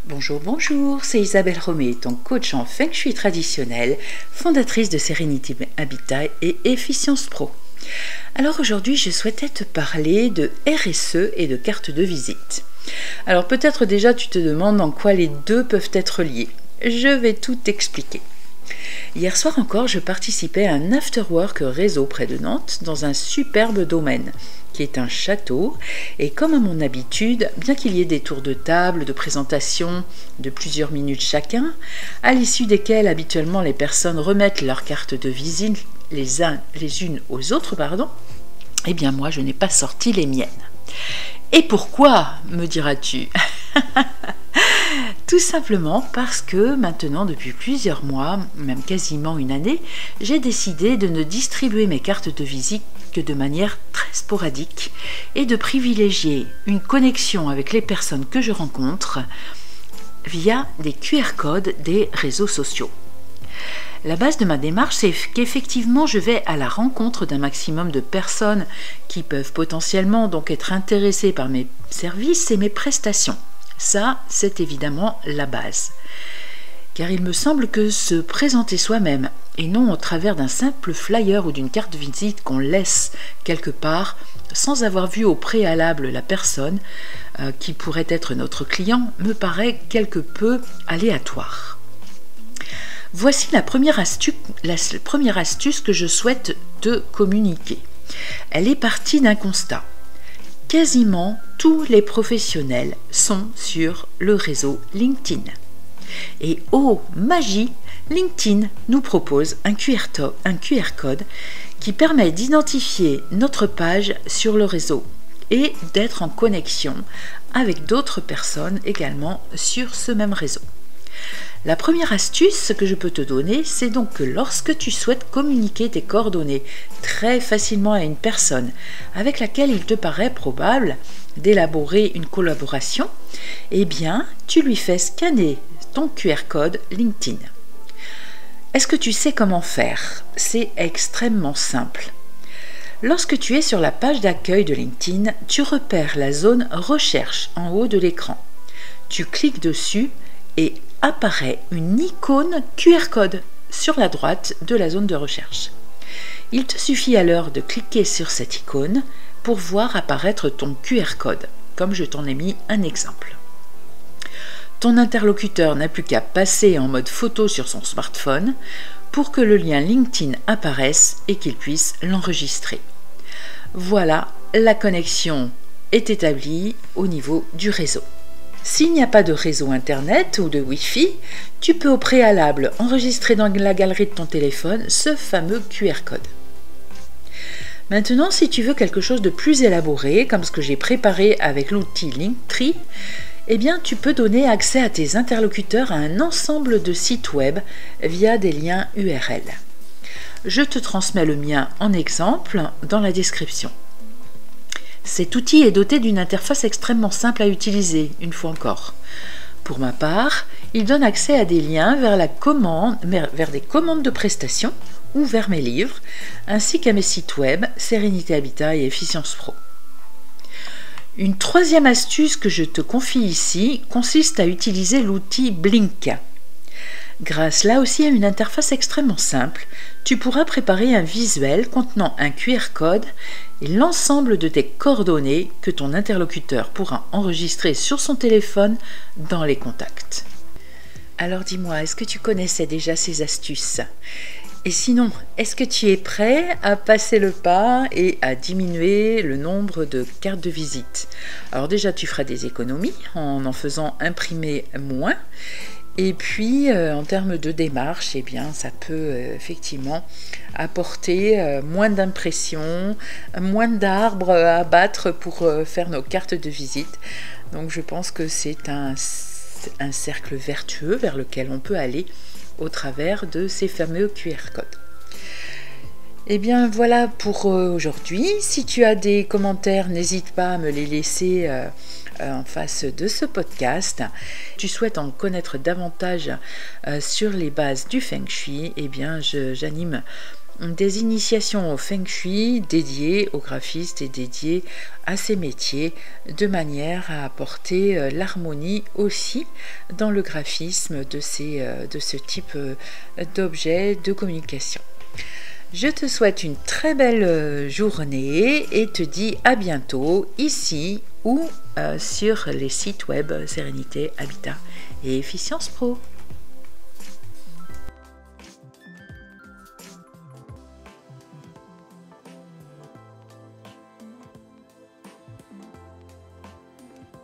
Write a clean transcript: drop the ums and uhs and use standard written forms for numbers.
Bonjour, bonjour, c'est Isabelle Romé, ton coach en Feng Shui traditionnel, fondatrice de Sérénité Habitat et Efficience Pro. Alors aujourd'hui, je souhaitais te parler de RSE et de carte de visite. Alors peut-être déjà tu te demandes en quoi les deux peuvent être liés. Je vais tout t'expliquer. Hier soir encore, je participais à un afterwork réseau près de Nantes dans un superbe domaine qui est un château, et comme à mon habitude, bien qu'il y ait des tours de table, de présentation de plusieurs minutes chacun, à l'issue desquelles habituellement les personnes remettent leurs cartes de visite les unes aux autres, eh bien moi je n'ai pas sorti les miennes. Et pourquoi, me diras-tu? Tout simplement parce que maintenant, depuis plusieurs mois, même quasiment une année, j'ai décidé de ne distribuer mes cartes de visite que de manière très sporadique et de privilégier une connexion avec les personnes que je rencontre via des QR codes des réseaux sociaux. La base de ma démarche, c'est qu'effectivement, je vais à la rencontre d'un maximum de personnes qui peuvent potentiellement donc être intéressées par mes services et mes prestations. Ça, c'est évidemment la base. Car il me semble que se présenter soi-même, et non au travers d'un simple flyer ou d'une carte de visite qu'on laisse quelque part, sans avoir vu au préalable la personne qui pourrait être notre client, me paraît quelque peu aléatoire. Voici la première astuce que je souhaite te communiquer. Elle est partie d'un constat. Quasiment tous les professionnels sont sur le réseau LinkedIn. Et oh, magie, LinkedIn nous propose un QR code qui permet d'identifier notre page sur le réseau et d'être en connexion avec d'autres personnes également sur ce même réseau. La première astuce que je peux te donner, c'est donc que lorsque tu souhaites communiquer tes coordonnées très facilement à une personne avec laquelle il te paraît probable d'élaborer une collaboration, eh bien, tu lui fais scanner ton QR code LinkedIn. Est-ce que tu sais comment faire? C'est extrêmement simple. Lorsque tu es sur la page d'accueil de LinkedIn, tu repères la zone recherche en haut de l'écran. Tu cliques dessus et apparaît une icône QR code sur la droite de la zone de recherche. Il te suffit alors de cliquer sur cette icône pour voir apparaître ton QR code, comme je t'en ai mis un exemple. Ton interlocuteur n'a plus qu'à passer en mode photo sur son smartphone pour que le lien LinkedIn apparaisse et qu'il puisse l'enregistrer. Voilà, la connexion est établie au niveau du réseau. S'il n'y a pas de réseau internet ou de Wi-Fi, tu peux au préalable enregistrer dans la galerie de ton téléphone ce fameux QR code. Maintenant, si tu veux quelque chose de plus élaboré, comme ce que j'ai préparé avec l'outil Linktree, eh bien, tu peux donner accès à tes interlocuteurs à un ensemble de sites web via des liens URL. Je te transmets le mien en exemple dans la description. Cet outil est doté d'une interface extrêmement simple à utiliser, une fois encore. Pour ma part, il donne accès à des liens vers des commandes de prestations ou vers mes livres, ainsi qu'à mes sites web Sérénité Habitat et Efficience Pro. Une troisième astuce que je te confie ici consiste à utiliser l'outil Blink. Grâce là aussi à une interface extrêmement simple, tu pourras préparer un visuel contenant un QR code et l'ensemble de tes coordonnées que ton interlocuteur pourra enregistrer sur son téléphone dans les contacts. Alors dis-moi, est-ce que tu connaissais déjà ces astuces? Et sinon, est-ce que tu es prêt à passer le pas et à diminuer le nombre de cartes de visite? Alors déjà, tu feras des économies en faisant imprimer moins. Et puis, en termes de démarche, eh bien, ça peut effectivement apporter moins d'impressions, moins d'arbres à abattre pour faire nos cartes de visite. Donc, je pense que c'est un cercle vertueux vers lequel on peut aller au travers de ces fameux QR codes. Eh bien, voilà pour aujourd'hui. Si tu as des commentaires, n'hésite pas à me les laisser en face de ce podcast. Tu souhaites en connaître davantage sur les bases du Feng Shui, eh bien j'anime des initiations au Feng Shui dédiées aux graphistes et dédiées à ces métiers, de manière à apporter l'harmonie aussi dans le graphisme de ce type d'objet de communication. Je te souhaite une très belle journée et te dis à bientôt ici ou sur les sites web Sérénité, Habitat et Efficience Pro.